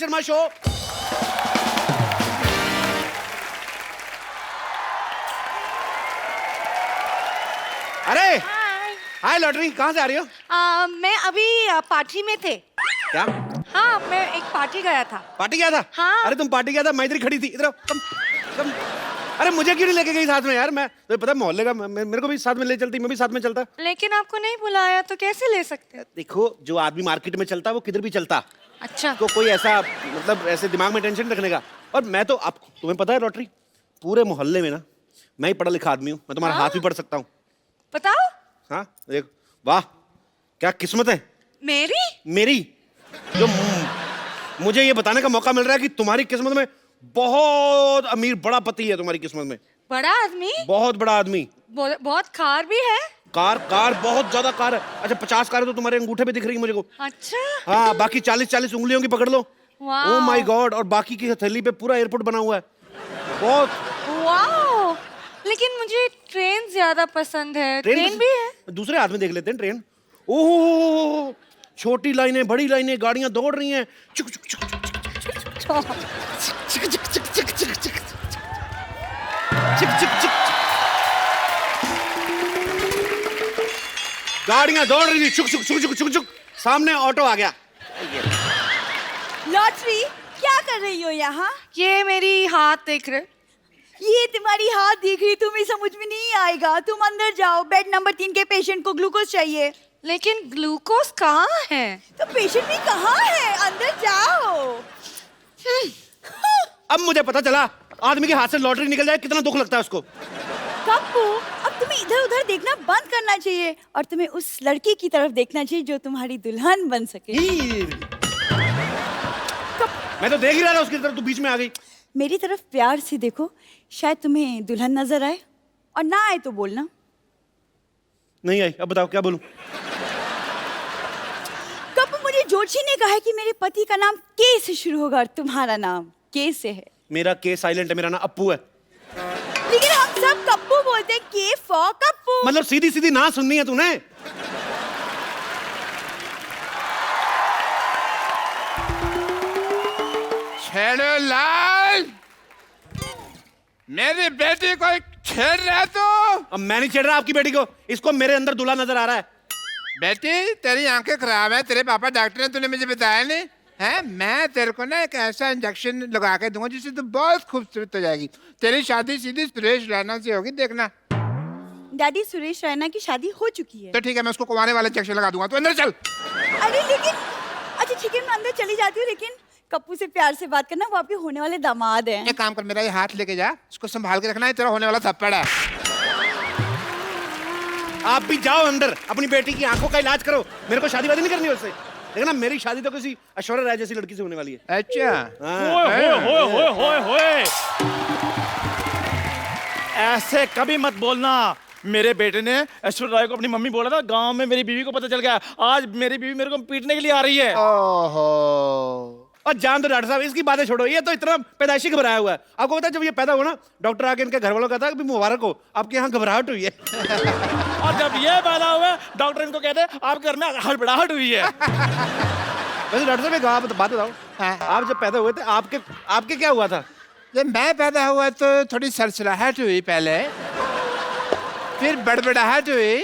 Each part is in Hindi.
शर्मा शो। अरे हाय लॉटरी, कहाँ से आ रही हो? मैं अभी पार्टी में थे। क्या? हाँ, मैं एक पार्टी गया था। पार्टी गया था? हाँ। अरे तुम पार्टी गया था, मैं इधर खड़ी थी। इधर कम कम। अरे मुझे क्यों नहीं लेके गई साथ में यार? मैं तो पता मोहल्ले का, मेरे को भी साथ में ले चलती, मैं भी साथ में चलता। लेकिन आपको नहीं बुलाया तो कैसे ले सकते? देखो, जो आदमी मार्केट में चलता वो किधर भी चलता। अच्छा। तो कोई ऐसा मतलब ऐसे दिमाग में टेंशन रखने का। और मैं तो, आप तुम्हें पता है लॉटरी, पूरे मोहल्ले में ना मैं ही पढ़ा लिखा आदमी हूँ। मैं तुम्हारा हाथ भी पढ़ सकता हूँ। बताओ। हाँ देख, वाह क्या किस्मत है मेरी जो मुझे ये बताने का मौका मिल रहा है कि तुम्हारी किस्मत में बहुत अमीर बड़ा पति है। तुम्हारी किस्मत में बड़ा आदमी, बहुत बड़ा आदमी, बहुत कार भी है। कार बहुत ज्यादा कार है। अच्छा 50 कार है तो तुम्हारे अंगूठे पे दिख रही है मुझे को। अच्छा। हाँ, बाकी 40 उंगलियों की पकड़ लो। वाह। Oh my God. और बाकी की हथेली पे पूरा एयरपोर्ट बना हुआ है। बहुत। वाह, लेकिन मुझे ट्रेन ज्यादा पसंद है। ट्रेन भी है। दूसरे हाथ में देख लेते हैं ट्रेन। ओह, छोटी लाइनें, बड़ी लाइनें, गाड़ियां दौड़ रही हैं। चुक चुक चुक चुक चिक चिक चिक चिक चिक चिक चिक चिक चिक चिक। गाड़ियां दौड़ रही थी, चुक चुक चुक चुक चुक चुक। सामने ऑटो आ गया। लॉटरी, क्या कर रही हो यहाँ? ये मेरी हाथ देख रहे? ये तुम्हारी हाथ देख रही, तुम्हें समझ में नहीं आएगा। तुम अंदर जाओ, बेड नंबर 3 के पेशेंट को ग्लूकोज चाहिए। लेकिन ग्लूकोज कहाँ है? तो पेशेंट भी कहाँ है? अंदर जाओ। अब मुझे पता चला, आदमी के हाथ से लॉटरी निकल जाए कितना दुख लगता है उसको। कप्पू, अब तुम्हें इधर उधर देखना बंद करना चाहिए और तुम्हें उस लड़की की तरफ देखना चाहिए जो तुम्हारी दुल्हन बन सके। मैं तो देख ही रहा था उसकी तरफ, तू बीच में आ गई। मेरी तरफ प्यार से देखो, शायद तुम्हें दुल्हन नजर आए, और ना आए तो बोलना। नहीं आई। अब बताओ क्या बोलूं? कप्पू, मुझे जोशी ने कहा है कि मेरे पति का नाम के से शुरू होगा और तुम्हारा नाम के से है। मेरा के साइलेंट है, मेरा नाम अप्पू है। लेकिन हम सब कप्पू बोलते हैं, के फॉर कप्पू। मतलब सीधी सीधी ना सुननी है तूने? छेड़ो लाल, मेरी बेटी को छेड़ रहा तो। अब मैं नहीं छेड़ रहा आपकी बेटी को, इसको मेरे अंदर दूल्हा नजर आ रहा है। बेटी तेरी आंखें खराब है, तेरे पापा डॉक्टर ने, तूने मुझे बताया नहीं है? मैं तेरे को ना एक ऐसा इंजेक्शन लगा के दूंगा जिससे तू बहुत खूबसूरत हो जाएगी। तेरी शादी सीधी सुरेश रैना से होगी, देखना। डैडी, सुरेश रैना की शादी हो चुकी है। तो ठीक है, मैं उसको कुंवारे वाला इंजेक्शन लगा दूंगा। तो अंदर चल। अरे लेकिन, अच्छा ठीक है, मैं अंदर चली जाती हूँ, लेकिन कप्पू से प्यार से बात करना, वो आपके होने वाले दामाद हैं। एक काम कर, मेरा ये हाथ लेके जा, इसको संभाल के रखना है, तेरा होने वाला थप्पड़ है। आप भी जाओ अंदर, अपनी बेटी की आंखों का इलाज करो। मेरे को शादी वादी नहीं करनी उससे। देखना, मेरी शादी तो किसी ऐश्वर्या राय जैसी लड़की से होने वाली है। अच्छा। होए। ऐसे कभी मत बोलना। मेरे बेटे ने ऐश्वर्या राय को अपनी मम्मी बोला था, गांव में मेरी बीवी को पता चल गया। आज मेरी बीवी मेरे को पीटने के लिए आ रही है। ओहो। और जान दो डॉक्टर साहब, इसकी बातें छोड़ो, ये तो इतना पैदाइशी घबराया हुआ है। आपको पता है जब ये पैदा हुआ ना, डॉक्टर आके इनके घर वालों को कहता है कि मुबारक हो, आपके यहाँ घबराहट हुई है। और जब ये पैदा हुआ, डॉक्टर इनको कहते हैं आपके घर में हड़बड़ाहट हुई है। वैसे डॉक्टर साहब एक बात बताओ, आप जब पैदा हुए थे आपके क्या हुआ था? जब मैं पैदा हुआ तो थोड़ी सरसराहट हुई पहले, फिर बड़बड़ाहट हुई,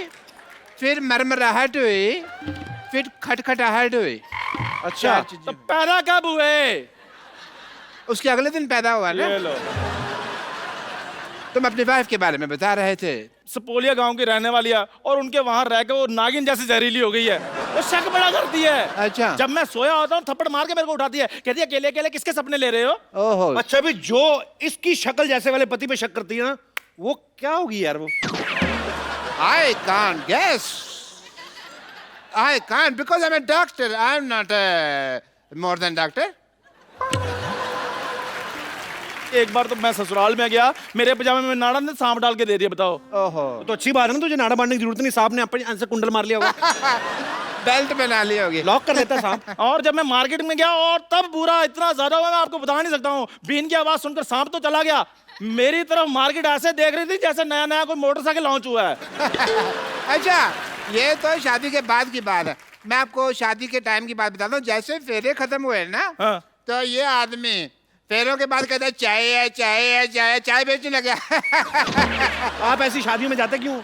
फिर मरमराहट हुई, फिर खटखटाहट हुई। अच्छा, तो पैदा कब हुए? उसके अगले दिन पैदा हुआ ना। ये लो। तुम अपनी वाइफ के बारे में बता रहे थे। सपोलिया गांव की रहने वाली है और उनके वहां रह के वो नागिन जैसी जहरीली हो गई है। वो शक बड़ा करती है। अच्छा। जब मैं सोया होता हूँ थप्पड़ मार के मेरे को उठाती है, कहती है अकेले अकेले किसके सपने ले रहे हो? ओहो। अच्छा भी जो इसकी शक्ल जैसे वाले पति पे शक करती है ना, वो क्या होगी यार? वो I can't guess. I can't because I'm a doctor. I'm not more than doctor. एक बार तो मैं ससुराल में गया, मेरे पजामे में नाड़ा ने सांप डाल के दे दिया। बताओ। ओहो। तो अच्छी बात है ना, तुझे नाड़ा बांधने की जरूरत नहीं, सांप ने अपने से कुंडल मार लिया होगा। बेल्ट बना ली होगी, लॉक कर लेता सांप। और जब मैं मार्केट में गया और तब बुरा इतना ज्यादा हुआ, मैं आपको बता नहीं सकता हूँ। बीन की आवाज सुनकर सांप तो चला गया, मेरी तरफ मार्केट ऐसे देख रही थी जैसे नया नया कोई मोटरसाइकिल लॉन्च हुआ है। अच्छा, ये तो शादी के बाद की बात है। मैं आपको शादी के टाइम की बात बताता हूँ। जैसे फेरे खत्म हुए ना, हाँ। तो ये आदमी फेरों के बाद कहता है चाय है, चाय है, चाय है, चाय बेचने लगा। आप ऐसी शादियों में जाते क्यों?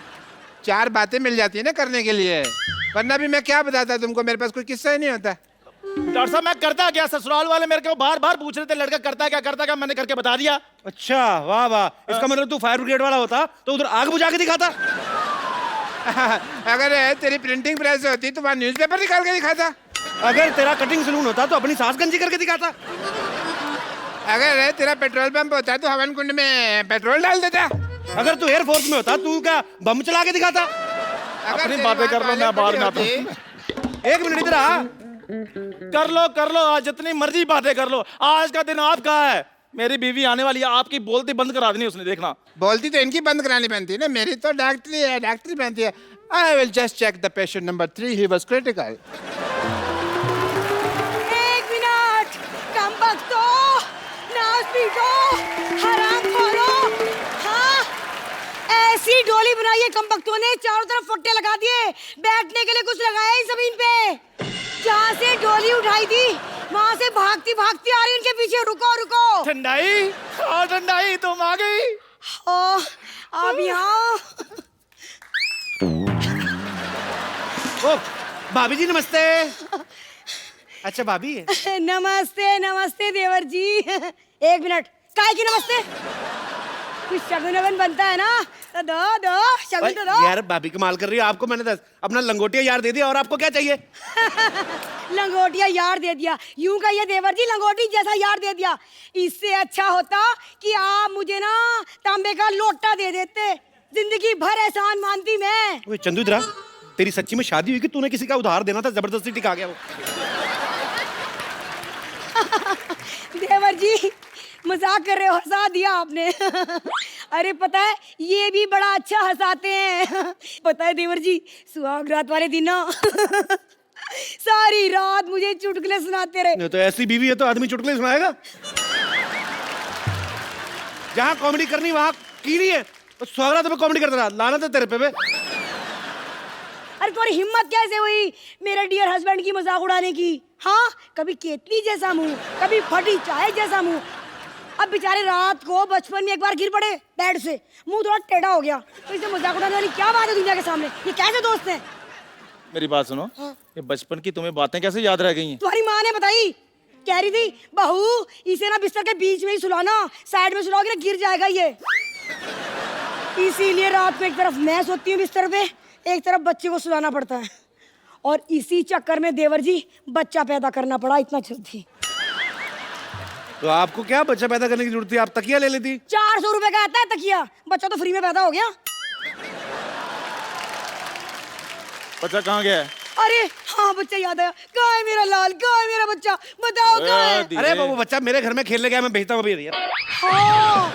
4 बातें मिल जाती है ना करने के लिए, वरना भी मैं क्या बताता तुमको, मेरे पास कोई किस्सा ही नहीं होता। डॉक्टर साहब मैं करता क्या? ससुराल वाले मेरे को बार बार पूछ रहे थे लड़का करता क्या, मैंने करके बता दिया। अच्छा, वाह वाह, इसका मतलब तू फायर ब्रिगेड वाला होता तो उधर आग बुझा के दिखाता। अगर तेरी प्रिंटिंग प्रेस होती तो वहाँ न्यूज़पेपर निकाल के दिखाता। अगर तेरा कटिंग सलून होता तो अपनी सास गंजी करके दिखाता। अगर तेरा पेट्रोल पंप होता तो हवन कुंड में पेट्रोल डाल देता। अगर तू एयरफोर्स में होता तू क्या बम चला के दिखाता। अपनी बातें कर लो, मैं बाद में आता हूँ। एक मिनट इधर आ। कर लो आज जितनी मर्जी बातें कर लो। आज का दिन आपका है, मेरी बीवी आने वाली है, आपकी बोलती बंद करा देनी उसने, देखना। बोलती तो इनकी बंद करानी बनती है ना, मेरी तो डॉक्टरी है, डॉक्टरी बनती है। I will just check the patient number 3, he was critical. एक मिनट, कम बख्तो, नाच पीटो, हराम खोरो। हाँ, ऐसी डोली बनाई है कम बख्तों ने, चारों तरफ फट्टे लगा दिए, बैठने के लिए कुछ लगाया ही जमीन पे। जहाँ से डोली उठाई थी वहाँ से भागती भागती आ रही उनके पीछे। रुको रुको। ठंडाई, हाँ ठंडाई तुम आ गई। ओ, अब यहाँ। ओ भाभी जी नमस्ते। अच्छा भाभी है। नमस्ते नमस्ते देवर जी। एक मिनट, काहे की नमस्ते? कुछ शगुन वगन बनता है ना, तो दो शगुन तो दो। यार भाभी कमाल कर रही है। आपको मैंने अपना लंगोटिया यार दे दिया और आपको क्या चाहिए? लंगोटिया यार दे दिया, यूं कहिए देवर जी, लंगोटी जैसा यार दे दिया। इससे अच्छा होता कि आप मुझे ना तांबे का लोटा दे देते, जिंदगी भर एहसान मानती मैं। ओए चंदू इधर आ। तेरी सच्ची में शादी हुई कि तूने किसी का उधार देना था, जबरदस्ती टिका गया वो? देवर जी मजाक कर रहे हो, हंसा दिया आपने। अरे पता है ये भी बड़ा अच्छा हंसाते हैं। पता है देवर जी, सुहाग रात वाले दिन ना सारी रात मुझे चुटकुले सुनाते रहे। तो ऐसी बीवी है तो आदमी चुटकुले सुनाएगा। जहाँ कॉमेडी करनी वहाँ की नहीं है, तो स्वागत में कॉमेडी करता रहा। लाना था तेरे पे बे। अरे तुम्हारी हिम्मत कैसे हुई मेरे डियर हस्बैंड की मजाक उड़ाने की? हाँ, कभी केतली जैसा मुंह, कभी फटी चाय जैसा मुंह। अब बेचारे रात को बचपन में एक बार गिर पड़े बेड से, मुंह थोड़ा टेढ़ा हो गया, तो इसे मजाक उड़ाने वाली क्या बात है दुनिया के सामने? ये कैसे दोस्त हैं? मेरी बात सुनो। हाँ? ये बचपन की तुम्हें बातें कैसे याद रह गई हैं? तुम्हारी माँ ने बताई, कह रही थी बहू इसे ना बिस्तर के बीच में ही सुलाना, साइड में सुलाओगे ना गिर जाएगा ये। इसीलिए रात को एक तरफ मैं सोती हूँ बिस्तर पे, एक तरफ बच्चे को सुलाना पड़ता है। और इसी चक्कर में देवर जी बच्चा पैदा करना पड़ा, इतना जल्दी। तो आपको क्या बच्चा पैदा करने की जरूरत थी? आप तकिया ले लेती। 400 रुपए का आता है तकिया, बच्चा तो फ्री में पैदा हो गया। बच्चा कहाँ गया है? अरे हाँ, बच्चा याद आया। कहाँ है मेरा लाल, कहाँ है मेरा बच्चा, बताओ कहाँ है? अरे वो बच्चा मेरे घर में खेलने गया, मैं भेजता हूँ अभी। हाँ,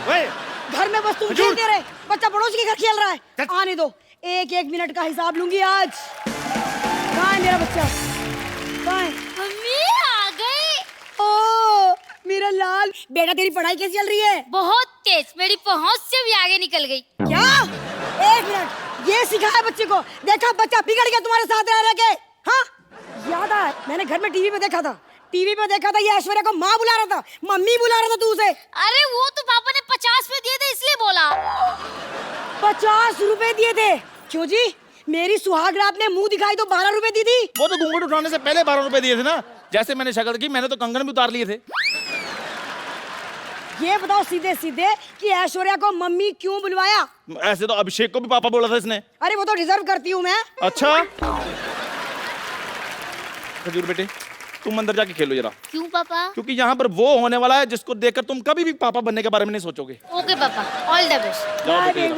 घर में बस तुम खेलते रहे, बच्चा पड़ोसी के घर खेल रहा है। आने दो, एक एक मिनट का हिसाब लूंगी आज। कहाँ है मेरा बच्चा? कहाँ है? मम्मी आ गई। ओ मेरा लाल बेटा, तेरी पढ़ाई कैसी चल रही है? बहुत तेज, मेरी पहुंच से भी आगे निकल गई। क्या? एक मिनट, ये सिखाया बच्चे को? देखा बच्चा बिगड़ गया तुम्हारे साथ रह के। हाँ याद है, मैंने घर में टीवी पे देखा था, ये ऐश्वर्या को माँ बुला रहा था, मम्मी बुला रहा था तू उसे। अरे वो तो पापा ने 50 में दिए थे इसलिए बोला। 50 रुपए दिए थे? क्यों जी, मेरी सुहाग रात ने मुंह दिखाई तो 12 रुपए दी थी। वो तो घूंघट उठाने से पहले 12 रुपए दिए थे ना। जैसे मैंने शक्ल की, मैंने तो कंगन भी उतार लिए थे। ये बताओ सीधे सीधे कि ऐश्वर्या को मम्मी क्यों बुलवाया? ऐसे तो अभिषेक को भी पापा बोला था इसने। अरे वो तो डिजर्व करती हूँ मैं। अच्छा खजूर बेटे, तुम अंदर जाके खेलो जरा। क्यों पापा? क्योंकि यहाँ पर वो होने वाला है जिसको देखकर तुम कभी भी पापा बनने के बारे में नहीं सोचोगे। ओके पापा, ऑल द बेस्ट। जाओ बेटे जरा।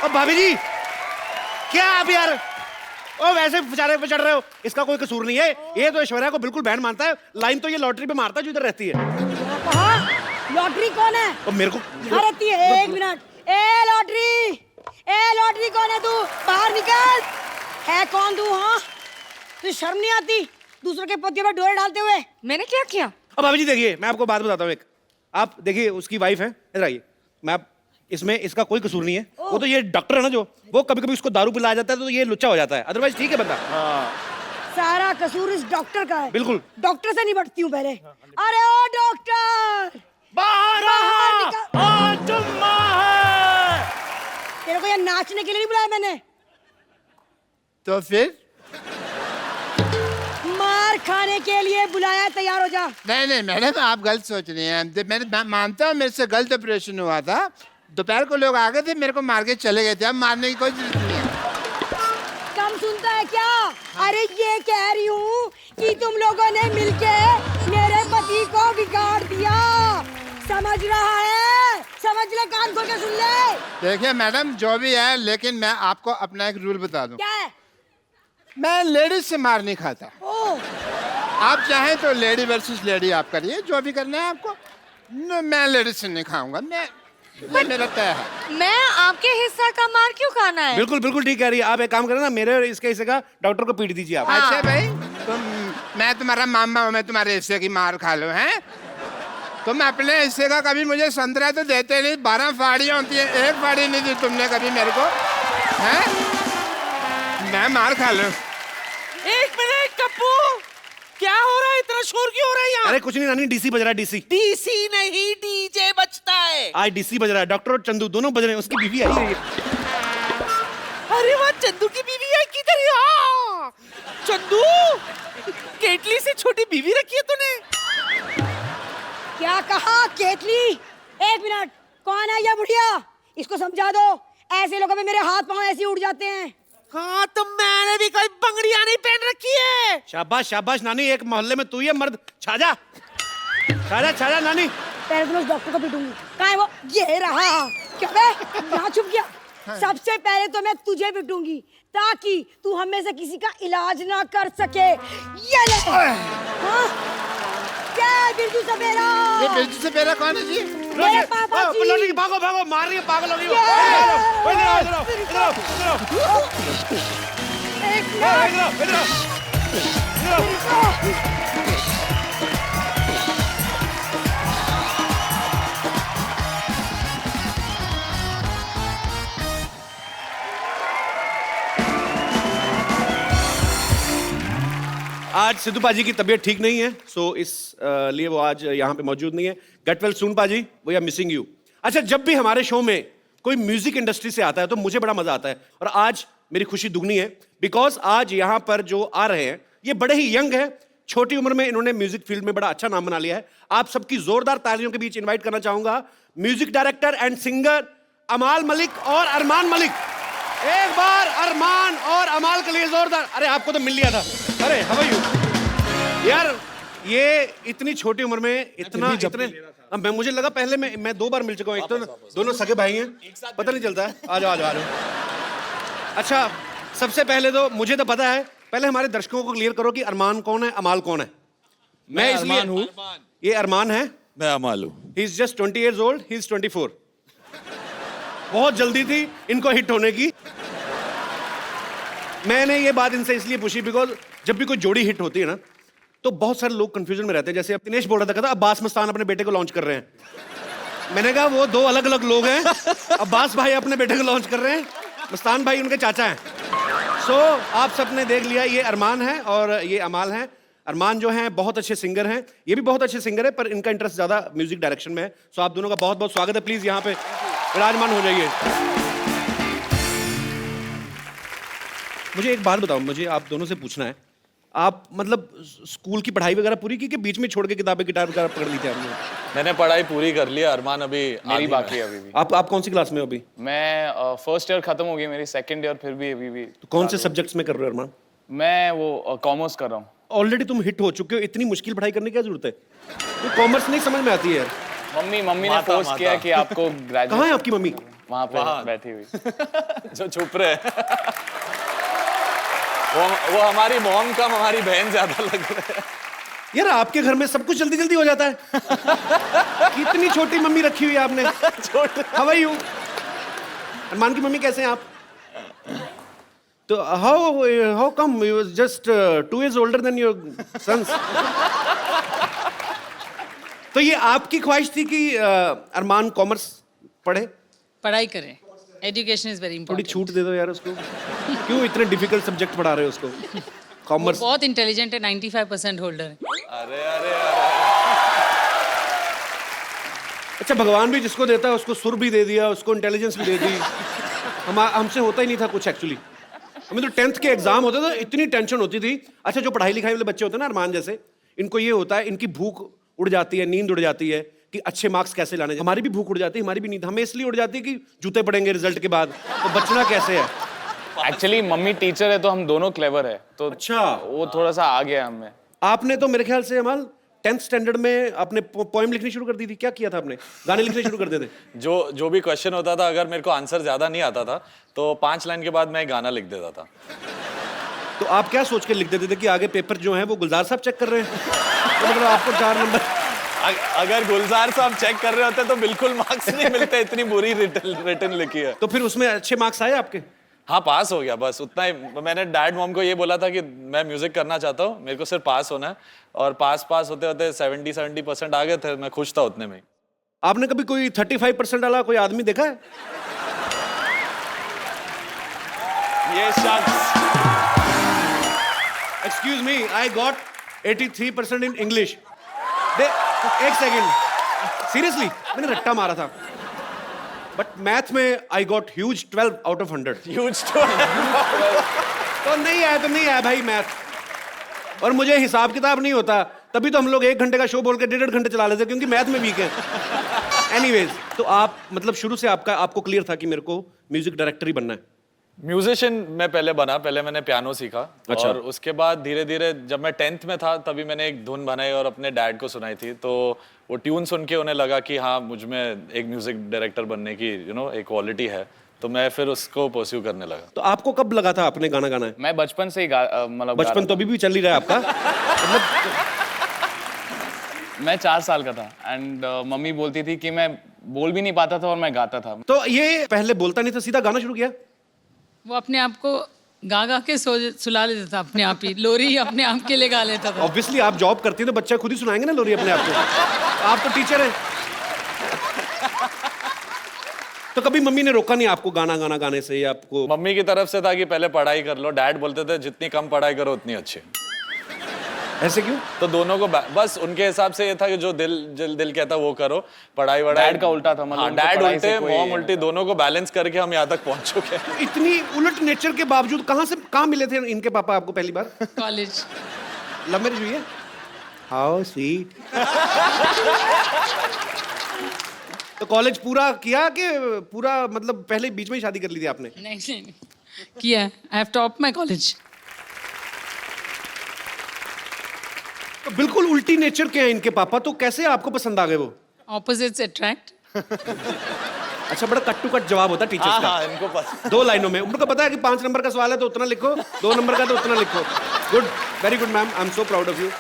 अब भाभी जी क्या आप यार, ओ वैसे बेचारे पे चढ़ रहे हो? इसका कोई कसूर नहीं है, ये तो ऐश्वर्या को बिल्कुल बैंड मानता है। लाइन तो ये लॉटरी पे मारता है जो इधर रहती है। लॉटरी कौन है? और मेरे को यहाँ रहती है। एक मिनट, ए लॉटरी कौन है तू? बाहर निकल। है कौन तू? हाँ, तुझे शर्म नहीं आती दूसरों के पतियों में डोरे डालते हुए? मैंने क्या किया? अब भाभी जी देखिए, मैं आपको बात बताता हूँ एक। आप देखिए, उसकी वाइफ है, इधर आइए। मैं इसमें इसका कोई कसूर नहीं है। वो तो ये डॉक्टर है ना, जो वो कभी कभी उसको दारू पिलाया जाता है तो ये लुच्चा हो जाता है, अदरवाइज ठीक है बंदा। सारा कसूर इस डॉक्टर का है। बिल्कुल। डॉक्टर से निपटती हूँ पहले। अरे ओ डॉक्टर, बाहर बाहर आ, जुम्मा है। तेरे को यहाँ नाचने के लिए नहीं बुलाया मैंने, तो फिर मार खाने के लिए बुलाया। तैयार हो जा। नहीं नहीं मैडम, आप गलत सोच रही हैं। मैं मानता हूँ मेरे से गलत ऑपरेशन हुआ था। दोपहर को लोग आ गए थे, मेरे को मार के चले गए थे। अब मारने की कोई जरूरत नहीं है। कम सुनता है क्या? अरे ये कह रही हूँ कि तुम लोगों ने मिलके मेरे पति को बिगाड़ दिया। समझ रहा है? समझ ले, कान खोल के सुन ले। देखिए मैडम, जो भी है, लेकिन मैं आपको अपना एक रूल बता दूं। क्या है? मैं लेडीज से मार नहीं खाता। ओ, आप चाहें तो लेडी वर्सेस लेडी आप करिए, जो भी करना है आपको। मैं लेडीज से नहीं खाऊंगा। मैं मेरा तय है। मैं आपके हिस्सा का मार क्यों खाना है? बिल्कुल बिल्कुल ठीक कह रही है आप। एक काम करें ना, मेरे और इसके हिस्से का डॉक्टर को पीट दीजिए आप। अच्छा भाई, मैं तुम्हारा मामा हूँ, मैं तुम्हारे हिस्से की मार खा लो हैं। तुम अपने हिस्से का कभी मुझे संतरा तो देते नहीं। 12 फाड़ियाँ होती है, एक फाड़ी नहीं दी तुमने कभी मेरे को, हैं? मैं मार खा लूं। एक मिनट कप्पू, क्या हो रहा है? इतना शोर क्यों हो रहा है यहाँ? अरे कुछ नहीं नानी, डीसी बज रहा है, डीसी। डीसी नहीं, डीजे बजता है। आज डीसी बज रहा है। डॉक्टर और चंदू दोनों बज रहे हैं। उसकी बीवी आई है। अरे वाह, चंदू की बीवी है। किधर है? हाँ, चंदू, केटली से छोटी बीवी रखी है तूने? क्या कहा? केतली? एक मिनट, कौन है ये बुढ़िया? इसको समझा दो। ऐसे लोगों में मेरे हाथ पांव ऐसे उड़ जाते हैं। हाँ, तो मैंने भी कोई बंगड़ियां नहीं पहन रखी है। शाबाश शाबाश नानी, एक मोहल्ले में तू ही है मर्द। छाजा छाजा छाजा नानी। पहले तो मैं उस डॉक्टर को पीटूंगी। कहाँ है वो? ये रहा। क्या बे? यहाँ छुप गया। सबसे पहले तो मैं तुझे पीटूंगी ताकि तू हमें से किसी का इलाज ना कर सके। ये ले। हाँ? क्या बिरजू सपेरा? ये बिरजू सपेरा कौन है जी? मेरे पापा जी। लौटी, भागो भागो, मार रही है, पागल हो गई हो। ये। इधर आओ, इधर आओ, इधर आओ, इधर आओ, इधर आओ, एक इधर आओ, इधर आओ, इधर आओ, इधर आओ। मिनट। आज सिद्धू पाजी की तबीयत ठीक नहीं है, सो इस लिए वो आज यहाँ पे मौजूद नहीं है। गेट वेल सून पाजी, वी आर मिसिंग यू। अच्छा, जब भी हमारे शो में कोई म्यूजिक इंडस्ट्री से आता है तो मुझे बड़ा मजा आता है, और आज मेरी खुशी दुगनी है बिकॉज आज यहाँ पर जो आ रहे हैं ये बड़े ही यंग है। छोटी उम्र में इन्होंने म्यूजिक फील्ड में बड़ा अच्छा नाम बना लिया है। आप सबकी जोरदार तालियों के बीच इन्वाइट करना चाहूंगा म्यूजिक डायरेक्टर एंड सिंगर अमाल मलिक और अरमान मलिक। एक बार अरमान और अमाल के लिए जोरदार। अरे आपको तो मिल लिया था। अरे हाउ आर यू यार? ये इतनी छोटी उम्र में इतना इतने, अब मैं मुझे लगा पहले मैं 2 बार मिल चुका हूँ। एक तो दोनों सगे भाई हैं, पता नहीं चलता है। आ जाओ आ जाओ आ जाओ। अच्छा, सबसे पहले तो मुझे तो पता है, पहले हमारे दर्शकों को क्लियर करो कि अरमान कौन है, अमाल कौन है। मैं इसलिए हूँ, ये अरमान है, मैं अमाल हूँ। He is just 20 years old, he is 24। बहुत जल्दी थी इनको हिट होने की। मैंने ये बात इनसे इसलिए पूछी बिकॉज जब भी कोई जोड़ी हिट होती है ना तो बहुत सारे लोग कंफ्यूजन में रहते हैं। जैसे अब दिनेश बोल रहा था, कहता अब्बास मस्तान अपने बेटे को लॉन्च कर रहे हैं। मैंने कहा वो 2 अलग अलग लोग हैं। अब्बास भाई अपने बेटे को लॉन्च कर रहे हैं, मस्तान भाई उनके चाचा हैं। सो आप सबने देख लिया, ये अरमान है और ये अमाल है। अरमान जो हैं बहुत अच्छे सिंगर हैं, ये भी बहुत अच्छे सिंगर है, पर इनका इंटरेस्ट ज्यादा म्यूजिक डायरेक्शन में है। सो आप दोनों का बहुत बहुत स्वागत है। प्लीज यहाँ पे विराजमान हो जाइए। मुझे एक बात बताओ, मुझे आप दोनों से पूछना है, आप मतलब स्कूल की पढ़ाई वगैरह पूरी की कि बीच में छोड़ के किताबें गिटार वगैरह पकड़ ली थी आपने? मैंने पढ़ाई पूरी कर ली। अरमान अभी मेरी बाकी है अभी भी। आप कौन सी क्लास में हो अभी? मैं फर्स्ट ईयर खत्म हो गई मेरी, सेकंड ईयर फिर भी अभी भी। तो कौन से सब्जेक्ट्स में कर रहे हो अरमान? मैं वो कॉमर्स कर रहा हूँ। ऑलरेडी तुम हिट हो चुके हो, इतनी मुश्किल पढ़ाई करने की क्या जरूरत है? तो कॉमर्स नहीं समझ में आती है यार। मम्मी ने फोर्स किया कि आपको ग्रेजुएट। कहाँ है आपकी मम्मी? वहाँ पे बैठी हुई। जो छुप रहे हैं। वो हमारी मॉम कम हमारी बहन ज्यादा लग रहे हैं। यार आपके घर में सब कुछ जल्दी जल्दी हो जाता है। कितनी छोटी मम्मी रखी हुई है आपने। How are you? अरमान की मम्मी कैसे हैं आप? तो how come you just 2 years older than your sons? तो ये आपकी ख्वाहिश थी कि अरमान कॉमर्स पढ़े? पढ़ाई करें, एजुकेशन इज वेरी थोड़ी इंपॉर्टेंट। छूट दे दो यार उसको। क्यों इतने डिफिकल्ट सब्जेक्ट पढ़ा रहे हो उसको? कॉमर्स। बहुत इंटेलिजेंट है, 95% होल्डर है। अरे अरे अरे अच्छा, भगवान भी जिसको देता है उसको सुर भी दे दिया, उसको इंटेलिजेंस भी दे दी। हमसे होता ही नहीं था कुछ एक्चुअली। हमें तो 10th के एग्जाम होते थे, इतनी टेंशन होती थी। अच्छा, जो पढ़ाई लिखाई वाले बच्चे होते हैं ना अरमान जैसे, इनको ये होता है, इनकी भूख उड़ जाती है, नींद उड़ जाती है कि अच्छे मार्क्स कैसे लाने। हमारी भी भूख उड़ जाती है, हमारी भी नींद हमें इसलिए उड़ जाती है कि जूते पड़ेंगे रिजल्ट के बाद, तो बचना कैसे है। एक्चुअली मम्मी टीचर है तो हम दोनों क्लेवर है, तो अच्छा, वो थोड़ा सा आ गया हमें। आपने तो मेरे ख्याल से अमाल 10th स्टैंडर्ड में आपने पोएम लिखनी शुरू कर दी थी। क्या किया था आपने? गाने लिखने शुरू कर देते? जो भी क्वेश्चन होता था, अगर मेरे को आंसर ज्यादा नहीं आता था तो 5 लाइन के बाद मैं एक गाना लिख देता था। तो आप क्या सोच के लिख देते थे कि आगे पेपर जो है वो गुलजार साहब चेक कर रहे हैं? तो मतलब आपको 4 नंबर। अगर गुलजार साहब चेक कर रहे होते तो बिल्कुल मार्क्स नहीं मिलते, इतनी बुरी रिटर्न लिखी है। तो फिर उसमें अच्छे मार्क्स आए आपके? हाँ, पास हो गया, बस उतना ही। मैंने डैड मॉम को ये बोला था कि मैं म्यूजिक करना चाहता हूँ, मेरे को सिर्फ पास होना है, और पास होते होते 70% आ गए थे। मैं खुश था उतने में। आपने कभी कोई 35% वाला कोई आदमी देखा है? ये शख्स, excuse me, I got 83% in English. एक सेकेंड, सीरियसली मैंने रट्टा मारा था, बट मैथ में I got huge 12 out of 100। Huge. तो नहीं आया भाई मैथ। और मुझे हिसाब किताब नहीं होता, तभी तो हम लोग 1 घंटे का शो बोल के 1.5 घंटे चला लेते, क्योंकि मैथ में वीक है। एनीवेज, तो आप मतलब शुरू से आपको क्लियर था कि मेरे को म्यूजिक डायरेक्टर ही बनना है? म्यूजिशियन मैं पहले बना, पहले मैंने पियानो सीखा। अच्छा। और उसके बाद धीरे धीरे जब मैं 10th में था तभी मैंने एक धुन बनाई और अपने डैड को सुनाई थी, तो वो ट्यून सुन के उन्हें लगा कि हाँ, मुझ में एक म्यूजिक डायरेक्टर बनने की एक क्वालिटी है, तो मैं फिर उसको परस्यू करने लगा। तो आपको कब लगा था आपने गाना गाना है? मैं बचपन से ही मतलब बचपन तो अभी भी चल ही रहा है आपका। मतलब मैं 4 साल का था एंड मम्मी बोलती थी कि मैं बोल भी नहीं पाता था और मैं गाता था। तो ये पहले बोलता नहीं था, सीधा गाना शुरू किया? वो अपने आप को गा के सुला लेता था, अपने आप ही लोरी अपने आप के लिए गा लेता था। ऑब्वियसली आप जॉब करती हैं तो बच्चा खुद ही सुनाएंगे ना लोरी अपने आप को। आप तो टीचर हैं। तो कभी मम्मी ने रोका नहीं आपको गाना गाने से? या आपको मम्मी की तरफ से था कि पहले पढ़ाई कर लो, डैड बोलते थे जितनी कम पढ़ाई करो उतनी अच्छी। ऐसे क्यों? तो दोनों को बस उनके हिसाब से ये था कि जो दिल कहता वो करो, पढ़ाई वढ़ाई। डैड का उल्टा था, मतलब हाँ, उनको डैड पढ़ाई उल्टे से कोई- मॉम उल्टी, दोनों को बैलेंस करके हम यहाँ तक पहुंच चुके हैं। इतनी उलट नेचर के बावजूद कहाँ मिले थे इनके पापा आपको पहली बार? कॉलेज। लव मैरिज हुई है? How sweet. तो कॉलेज पूरा किया कि पूरा मतलब पहले बीच में ही शादी कर ली थी आपने? नहीं किया, I have top my college. तो बिल्कुल उल्टी नेचर के हैं इनके पापा, तो कैसे आपको पसंद आ गए वो? Opposites attract. अच्छा, बड़ा कट टू कट जवाब होता है टीचर्स हाँ का। हाँ, इनको पता। 2 लाइनों में उनको पता है कि 5 नंबर का सवाल है तो उतना लिखो, 2 नंबर का तो उतना लिखो। Good, very good ma'am, I am so proud of you.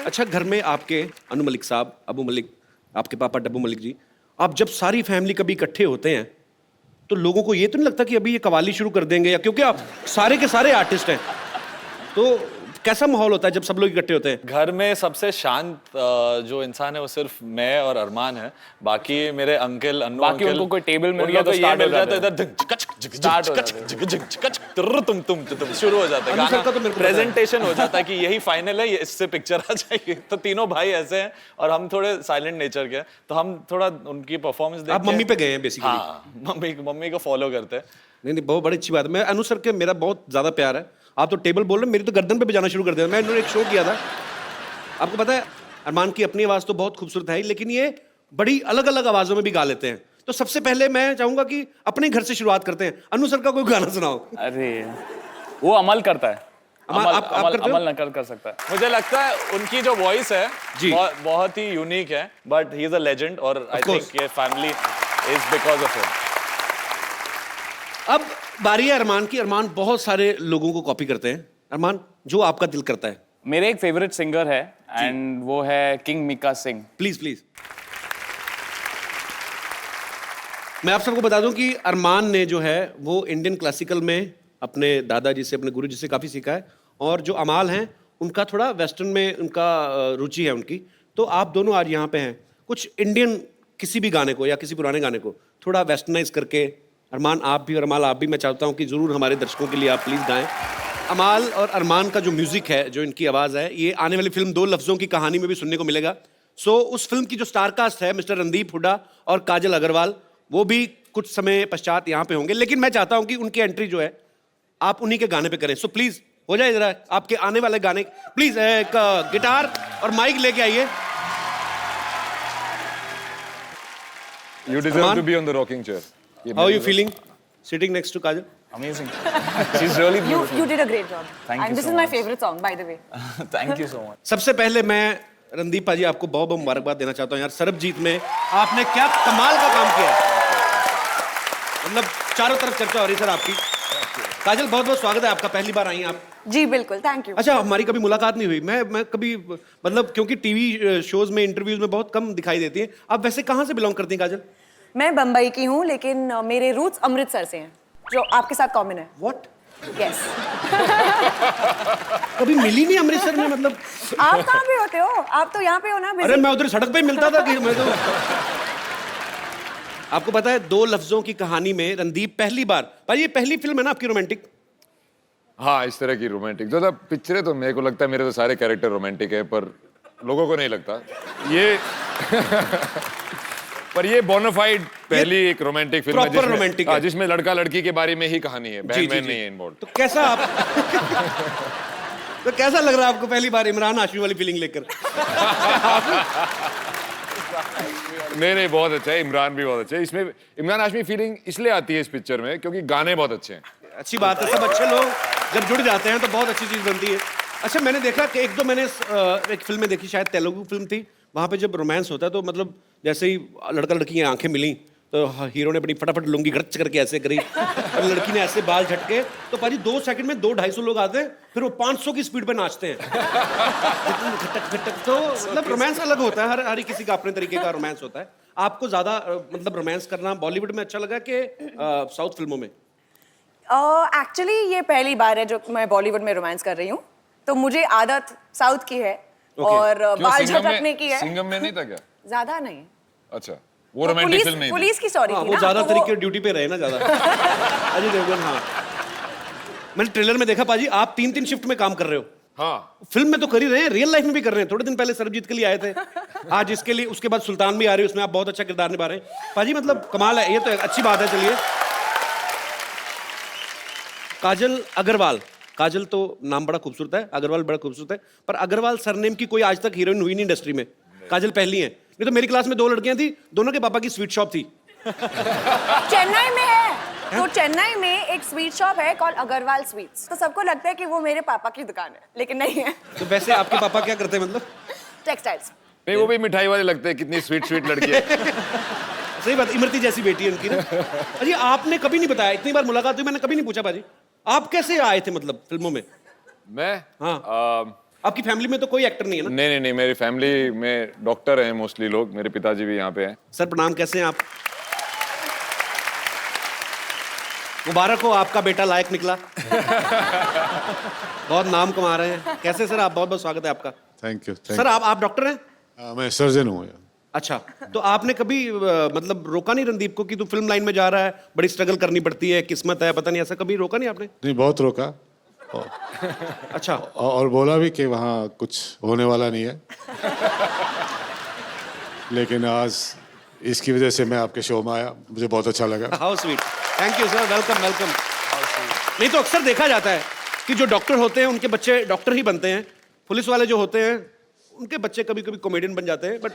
अच्छा, घर में आपके अनु मलिक साहब, अबू मलिक, आपके पापा डब्बू मलिक जी, आप जब सारी फैमिली कभी इकट्ठे होते हैं तो लोगों को ये तो नहीं लगता कि अभी ये कवाली शुरू कर देंगे? या क्योंकि आप सारे के सारे आर्टिस्ट हैं, तो कैसा माहौल होता है जब सब लोग इकट्ठे होते हैं? घर में सबसे शांत जो इंसान है वो सिर्फ मैं और अरमान है। बाकी मेरे अंकल, अनु बाकी अंकल, उनको कोई टेबल मिल उन गया लोग तो को ये start हो मिल जाता है, जाते इधर Start हो जाते तुम शुरू हो जाता है अनु सर गाना, का तो मेरे को पता है। प्रेजेंटेशन हो जाता है कि यही फाइनल है, इससे पिक्चर आ जाएगी। तो तीनों भाई ऐसे हैं और हम थोड़े साइलेंट नेचर के हैं, तो हम थोड़ा उनकी परफॉर्मेंस आप मम्मी पे गए हैं बेसिकली? हाँ, मम्मी को फॉलो करते हैं। नहीं, बहुत बड़ी अच्छी बात है। मैं अनु सर के मेरा बहुत ज्यादा प्यार है। आप तो टेबल बोल रहे हैं, मेरी तो गर्दन पे बजाना शुरू कर दिया। मैं इन्होंने एक शो किया था, आपको पता है, अरमान की अपनी आवाज तो बहुत खूबसूरत है, लेकिन ये बड़ी अलग अलग आवाजों में भी गा लेते हैं। तो सबसे पहले मैं चाहूंगा कि अपने घर से शुरुआत करते हैं। अनु सर का कोई गाना सुनाओ। अरे वो अमल करता है, आप करते हो? अमल नकल कर सकता है। मुझे लगता है उनकी जो वॉइस है जी। बहुत ही यूनिक है, but he is a legend और आई course. थिंक ये family is because of him. अब बारी है अरमान की। अरमान बहुत सारे लोगों को कॉपी करते हैं। अरमान, जो आपका दिल करता है। मेरे एक फेवरेट सिंगर है एंड वो है king Mika Singh. Please please. मैं आप सबको बता दूं कि अरमान ने जो है वो इंडियन क्लासिकल में अपने दादाजी से, अपने गुरुजी से काफ़ी सीखा है, और जो अमाल हैं उनका थोड़ा वेस्टर्न में उनका रुचि है उनकी। तो आप दोनों आज यहाँ पे हैं, कुछ इंडियन किसी भी गाने को या किसी पुराने गाने को थोड़ा वेस्टर्नाइज करके, अरमान आप भी और अमाल आप भी, मैं चाहता हूँ कि ज़रूर हमारे दर्शकों के लिए आप प्लीज़ गाएं। अमाल और अरमान का जो म्यूजिक है, जो इनकी आवाज है, ये आने वाली फिल्म दो लफ्जों की कहानी में भी सुनने को मिलेगा। सो उस फिल्म की जो स्टार कास्ट है, मिस्टर रणदीप हुड्डा और काजल अग्रवाल, वो भी कुछ समय पश्चात यहाँ पे होंगे। लेकिन मैं चाहता हूँ कि उनकी एंट्री जो है आप उन्हीं के गाने पे करें। सो प्लीज हो जाए जरा आपके आने वाले गाने। प्लीज एक गिटार और माइक लेके आइए। You deserve to be on the rocking chair. How are you feeling sitting next to Kajal? Amazing. She's really beautiful. You did a great job. Thank you And this so is my much. favorite song, by the way. Thank you so much. सबसे पहले मैं रणदीप पाजी आपको बहुत बहुत मुबारकबाद देना चाहता हूँ यार। सरबजीत में आपने क्या कमाल का काम किया है, मतलब चारों तरफ चर्चा हो रही सर आपकी। काजल बहुत बहुत स्वागत है आपका, पहली बार आई हैं आप। जी बिल्कुल, थैंक यू। अच्छा, हमारी कभी मुलाकात नहीं हुई। मैं कभी मतलब क्योंकि टीवी शोज में इंटरव्यूज में बहुत कम दिखाई देती हैं। आप वैसे कहाँ से बिलोंग करती हैं काजल? मैं बम्बई की हूँ, लेकिन मेरे रूट्स अमृतसर से हैं, जो आपके साथ कॉमन है। व्हाट? यस। कभी मिली नहीं अमृतसर में मतलब? आप कहाँ पे होते हो? आप तो यहाँ पे हो ना। अरे मैं उधर सड़क पे ही मिलता था कि मैं तो। आपको पता है दो लफ्जों की कहानी में रणदीप पहली बार, भाई ये पहली फिल्म है ना आपकी रोमांटिक? हाँ, इस तरह की रोमांटिक जो था पिक्चरें, तो मेरे को लगता है मेरे तो सारे कैरेक्टर रोमांटिक है, पर लोगों को नहीं लगता ये। पर ये बोनाफाइड पहली एक रोमांटिक फिल्म प्रॉपर रोमांटिक है, जिसमें लड़का लड़की के बारे में ही कहानी है, बहन बहन नहीं है इन्वॉल्व। तो कैसा आप तो कैसा लग रहा है आपको पहली बार इमरान हाशमी वाली फीलिंग लेकर? नहीं, बहुत अच्छा है। इमरान भी बहुत अच्छा है इसमें। इमरान हाशमी फीलिंग इसलिए आती है इस पिक्चर में क्योंकि गाने बहुत अच्छे हैं। अच्छी बात है, सब अच्छे लोग जब जुड़ जाते हैं तो बहुत अच्छी चीज बनती है। अच्छा, मैंने देखा कि एक दो मैंने एक फिल्म में देखी, शायद तेलुगु फिल्म थी, वहाँ पे जब रोमांस होता है तो मतलब जैसे ही लड़का लड़की की आंखें मिली तो हीरो ने अपनी फटाफट लुंगी गड़च करके ऐसे करी और लड़की ने ऐसे बाल झटके, तो पाजी 2 सेकंड में 200-250 लोग आते हैं, फिर वो 500 की स्पीड पे नाचते हैं। खटक खटक। तो मतलब रोमांस अलग होता है, हर किसी का अपने तरीके का रोमांस होता है। आपको ज्यादा मतलब रोमांस करना बॉलीवुड में अच्छा लगा कि साउथ फिल्मों में? एक्चुअली ये पहली बार है जो मैं बॉलीवुड में रोमांस कर रही हूँ, तो मुझे आदत साउथ की है और बाल झटकने की है। सिंघम में नहीं था क्या? ज्यादा नहीं। अच्छा, वो रोमांटिक फिल्म नहीं थी। पुलिस की स्टोरी थी वो ना, ज्यादा तो तरीके ड्यूटी पे रहे ना ज्यादा। अजय देवगन। हाँ, मैंने ट्रेलर में देखा पाजी आप 3-3 शिफ्ट में काम कर रहे हो। हाँ, फिल्म में तो कर ही रहे हैं, रियल लाइफ में भी कर रहे हैं। थोड़े दिन पहले सरबजीत के लिए आए थे, आज इसके लिए, उसके बाद सुल्तान भी आ रही है, उसमें आप बहुत अच्छा किरदार निभा रहे हैं पाजी। मतलब कमाल है, ये तो अच्छी बात है। चलिए, काजल अग्रवाल। काजल तो नाम बड़ा खूबसूरत है, अग्रवाल बड़ा खूबसूरत है, पर अग्रवाल सरनेम की कोई आज तक हीरोइन हुई नहीं इंडस्ट्री में। काजल पहली है। नहीं तो मेरी क्लास में 2 लड़कियां थी, दोनों के पापा की स्वीट शॉप थी। चेन्नई में है, तो चेन्नई में एक स्वीट शॉप है कॉल्ड अग्रवाल स्वीट्स, तो सबको लगता है कि वो मेरे पापा की दुकान है, लेकिन नहीं है। तो वैसे आपके पापा क्या करते हैं मतलब? टेक्सटाइल्स। नहीं, वो भी मिठाई वाले लगते हैं। कितनी स्वीट स्वीट लड़की है। सही बात, इमरती जैसी बेटी है उनकी ना। अजी आपने कभी नहीं बताया, इतनी बार मुलाकात हुई मैंने कभी नहीं पूछा बाजी आप कैसे आए थे मतलब फिल्मों में? मैं? हाँ, आपकी फैमिली में तो कोई एक्टर नहीं है ना? नहीं, मेरी फैमिली में डॉक्टर हैं मोस्टली लोग। मेरे पिताजी भी यहाँ पे हैं। सर प्रणाम, कैसे हैं आप? मुबारक हो, आपका बेटा लायक निकला। बहुत नाम कमा रहे हैं। कैसे सर आप? बहुत बहुत स्वागत है आपका। Thank you. सर आप डॉक्टर हैं? मैं सर्जन हूँ। अच्छा, तो आपने कभी मतलब रोका नहीं रणदीप को कि तू फिल्म लाइन में जा रहा है, बड़ी स्ट्रगल करनी पड़ती है, किस्मत है, पता नहीं, ऐसा कभी रोका नहीं आपने? नहीं, बहुत रोका। अच्छा, और बोला भी कि वहाँ कुछ होने वाला नहीं है। लेकिन आज इसकी वजह से मैं आपके शो में आया, मुझे बहुत अच्छा लगा। How sweet, thank you sir, welcome welcome. नहीं तो अक्सर देखा जाता है कि जो डॉक्टर होते हैं उनके बच्चे डॉक्टर ही बनते हैं, पुलिस वाले जो होते हैं उनके बच्चे कभी कभी कॉमेडियन बन जाते हैं। बट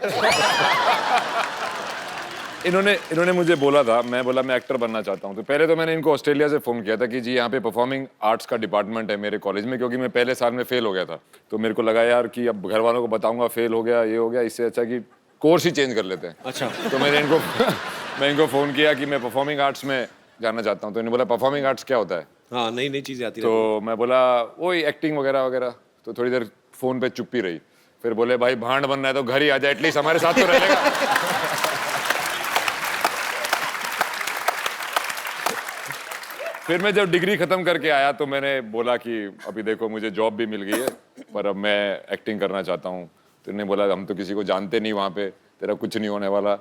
इन्होंने मुझे बोला था, मैं बोला मैं एक्टर बनना चाहता हूँ। तो पहले तो मैंने इनको ऑस्ट्रेलिया से फ़ोन किया था कि जी यहाँ पे परफॉर्मिंग आर्ट्स का डिपार्टमेंट है मेरे कॉलेज में, क्योंकि मैं पहले साल में फेल हो गया था। तो मेरे को लगा यार कि अब घर वालों को बताऊंगा फेल हो गया, ये हो गया, इससे अच्छा कि कोर्स ही चेंज कर लेते हैं। अच्छा, तो मैं इनको फ़ोन किया कि मैं परफॉर्मिंग आर्ट्स में जाना चाहता हूँ। तो इन्होंने बोला परफॉर्मिंग आर्ट्स क्या होता है? हाँ, नई नई चीज़ें आती हैं। तो मैं बोला वही एक्टिंग वगैरह वगैरह। तो थोड़ी देर फ़ोन पे चुप्पी रही, फिर बोले भाई भांड बनना है तो घर ही आ जाए, एटलीस्ट हमारे साथ तो रहेगा। फिर मैं जब डिग्री खत्म करके आया तो मैंने बोला कि अभी देखो मुझे जॉब भी मिल गई है, पर अब मैं एक्टिंग करना चाहता हूँ। तो उन्होंने बोला हम तो किसी को जानते नहीं वहाँ पे, तेरा कुछ नहीं होने वाला।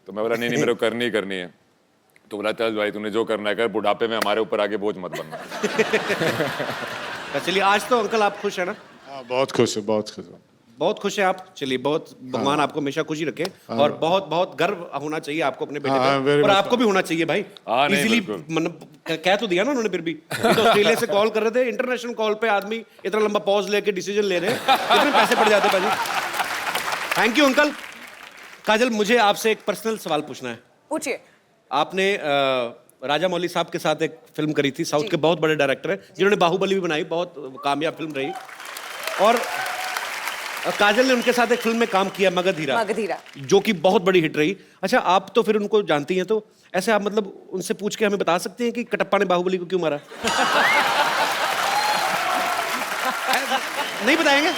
तो मैं बोला नहीं मेरे को करनी है। तो बोला चल भाई तूने जो करना है कर, बुढ़ापे में हमारे ऊपर आके बोझ मत बनना। चलिए आज तो अंकल आप खुश है ना? हाँ, बहुत खुश हूँ, बहुत खुश हूँ। बहुत खुश है आप? चलिए, बहुत भगवान आपको हमेशा खुशी रखे और बहुत बहुत गर्व होना चाहिए आपको अपने बेटे पर, और आपको भी होना चाहिए भाई। नहीं, इजीली बिल्कुल। मतलब कह तो दिया ना उन्होंने, फिर भी ये तो ऑस्ट्रेलिया से कॉल कर रहे थे, इंटरनेशनल कॉल पे आदमी इतना लंबा पॉज लेके डिसीजन ले रहे हैं, कितने पैसे पड़ जाते भाजी। Thank you uncle. काजल, मुझे आपसे एक पर्सनल सवाल पूछना है। पूछिए। आपने राजा मौली साहब के साथ एक फिल्म करी थी, साउथ के बहुत बड़े डायरेक्टर हैं जिन्होंने बाहुबली भी बनाई, बहुत कामयाब फिल्म रही, और काजल ने उनके साथ एक फिल्म में काम किया, मगधीरा, जो कि बहुत बड़ी हिट रही। अच्छा, आप तो फिर उनको जानती हैं, तो ऐसे आप मतलब उनसे पूछ के हमें बता सकते हैं कि कटप्पा ने बाहुबली को क्यों मारा? नहीं बताएंगे?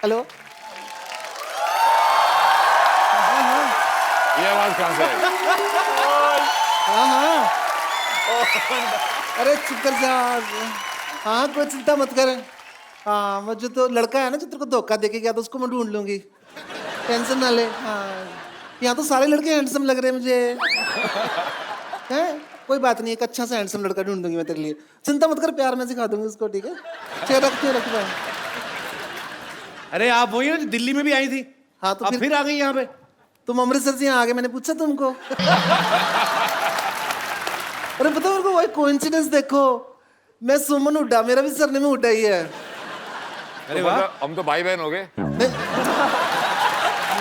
हेलो, ये आवाज कहाँ से आई? हाँ हाँ, अरे चुप कर जा। हाँ, कोई चिंता मत कर। हाँ, वो जो तो लड़का है ना जो तेरे को धोखा देके गया था, उसको मैं ढूंढ लूंगी, टेंशन ना ले। हाँ, यहाँ तो सारे लड़के हैंडसम लग रहे हैं मुझे। हैं? कोई बात नहीं, एक अच्छा सा हैंडसम लड़का ढूंढ दूंगी मैं तेरे लिए, चिंता मत कर, प्यार में सिखा दूंगी उसको, ठीक है? चल रख भाई। अरे आप वही हो जो दिल्ली में भी आई थी? हाँ, तो फिर आ गई यहाँ पे? तुम अमृतसर से यहाँ आ गए, मैंने पूछा तुमको? अरे पता मेरे को वही कोइंसिडेंस देखो, मैं सुमन हुड्डा, मेरा भी सरनेम हुड्डा ही है। अरे वाह, हम तो भाई बहन हो गए।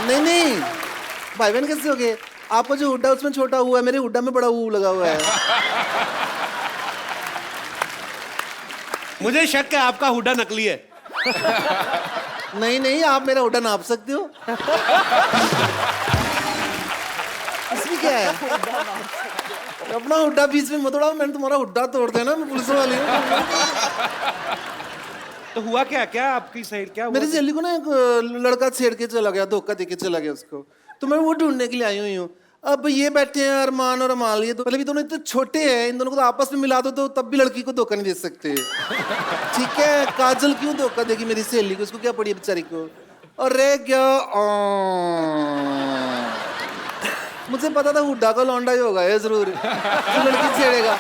नहीं, भाई बहन कैसे हो गए? आपका जो हुड्डा उसमें छोटा हुआ है, मेरे हुड्डा में बड़ा ऊ लगा हुआ है। मुझे शक है आपका हुड्डा नकली है। नहीं, आप मेरा हुड्डा नाप सकते हो। इसमें क्या है? अपना हुड्डा बीच में मत उड़ाओ, मैंने तुम्हारा हुड्डा तोड़ देना, मैं पुलिस वाली हूँ। तो हुआ क्या आपकी सहेली, क्या हुआ? मेरी सहेली को ना एक लड़का छेड़ के चला गया, धोखा देके चला गया उसको, तो मैं वो ढूंढने के लिए आई हुई हूँ। अब ये बैठे हैं अरमान और अमाल, ये तो पहले भी दोनों इतने छोटे हैं, इन दोनों को तो आपस में मिला दो तो तब भी लड़की को धोखा नहीं दे सकते। ठीक है, काजल क्यों धोखा देगी मेरी सहेली को? इसको क्या पड़ी है बेचारी को? अरे क्या, मुझे पता था हुड्डा का लौंडा ही होगा ये जरूर, जो लड़की छेड़ेगा।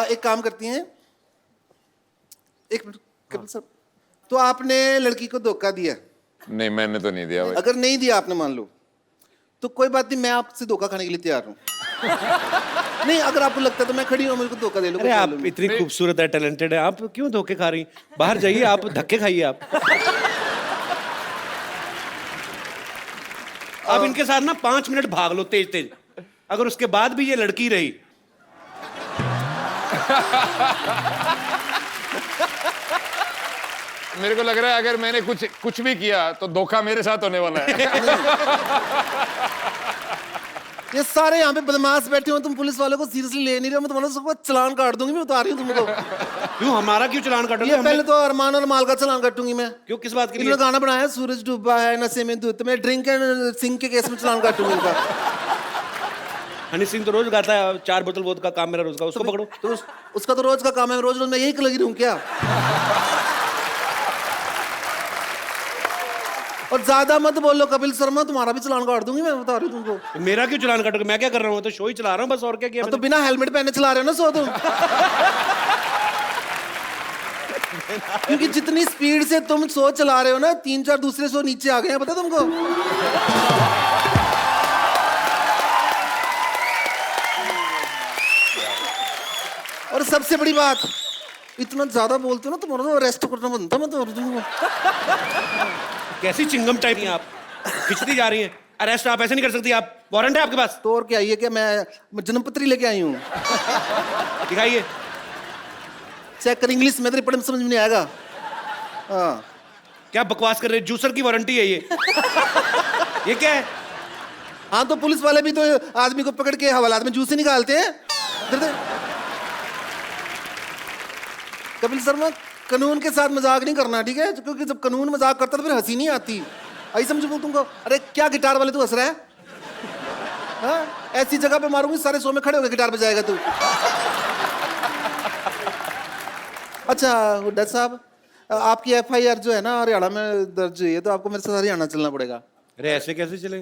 एक काम करती हैं, एक मिनट कपिल सर, तो आपने लड़की को धोखा दिया? नहीं, मैंने तो नहीं दिया भाई। अगर नहीं दिया आपने, मान लो, तो कोई बात नहीं, मैं आपसे धोखा खाने के लिए तैयार हूँ। नहीं, अगर आपको लगता है तो मैं खड़ी हूँ, मुझे धोखा दे लो। अरे आप इतनी खूबसूरत है, टैलेंटेड है, आप क्यों धोखे खा रही? बाहर जाइए, आप धक्के खाइए आप। आप इनके साथ ना 5 मिनट भाग लो तेज, अगर उसके बाद भी ये लड़की रही। मेरे को लग रहा है अगर मैंने कुछ भी किया तो धोखा मेरे साथ होने वाला है। ये सारे यहाँ पे बदमाश बैठे हो, तुम पुलिस वालों को सीरियसली ले नहीं रहे हो, मैं तुम्हारा सबको चलान काट दूंगी, मैं उतार रही हूँ तुमको। क्यों हमारा क्यों चलान काटोगे? ये पहले तो अरमान और माल का चलान काटूंगी मैं। क्यों, किस बात के लिए? इन्होंने गाना बनाया है, सूरज डूबा है नशे में दूध, मैं ड्रिंक एंड सिंह के केस में चलान काटूंगी इनका। हनी सिंह तो रोज गाता है 4 बोतल वोद का काम मेरा रोज का, उसको पकड़ो। तो उसका तो रोज का काम है, रोज मैं यही लगी रहूं क्या? और ज्यादा मत बोलो कपिल शर्मा, तुम्हारा भी चलान काट दूंगी मैं, बता रही हूँ तुमको। मेरा क्यों चलान काटोगे? मैं क्या कर रहा हूँ? तो शो ही चला रहा हूँ बस, और क्या किया? तो बिना हेलमेट पहने चला रहे हो ना सो तुम। क्योंकि जितनी स्पीड से तुम शो चला रहे हो ना, 3-4 दूसरे शो नीचे आ गए हैं, पता तुमको? और सबसे बड़ी बात, इतना ज्यादा बोलते हो ना, तुम्हारा तो अरेस्ट करना बनता। मैं तो कैसी चिंगम टाइप हैं आप, खिंचती जा रही हैं। अरेस्ट आप ऐसे नहीं कर सकती, आप वारंट है आपके पास? तो और क्या, ये क्या मैं जन्मपत्री लेके आई हूँ? दिखाइए, चेक कर इंग्लिश में, तेरे पढ़ने में समझ में नहीं आएगा। हाँ, क्या बकवास कर रहे हैं? जूसर की वारंटी है ये। ये क्या है? हाँ, तो पुलिस वाले भी तो आदमी को पकड़ के हवालात में जूस ही निकालते हैं। कपिल शर्मा, कानून के साथ मजाक नहीं करना, ठीक है? क्योंकि जब कानून मजाक करता तो फिर हंसी नहीं आती। आई समझो तुमको? अरे क्या गिटार वाले तू हंस रहा है? हाँ, ऐसी जगह पे मारूंगी सारे शो में खड़े होकर गिटार बजाएगा तू। अच्छा हुड्डा साहब, आपकी FIR जो है ना हरियाणा में दर्ज हुई है, तो आपको मेरे साथ हरियाणा चलना पड़ेगा। अरे ऐसे कैसे चले?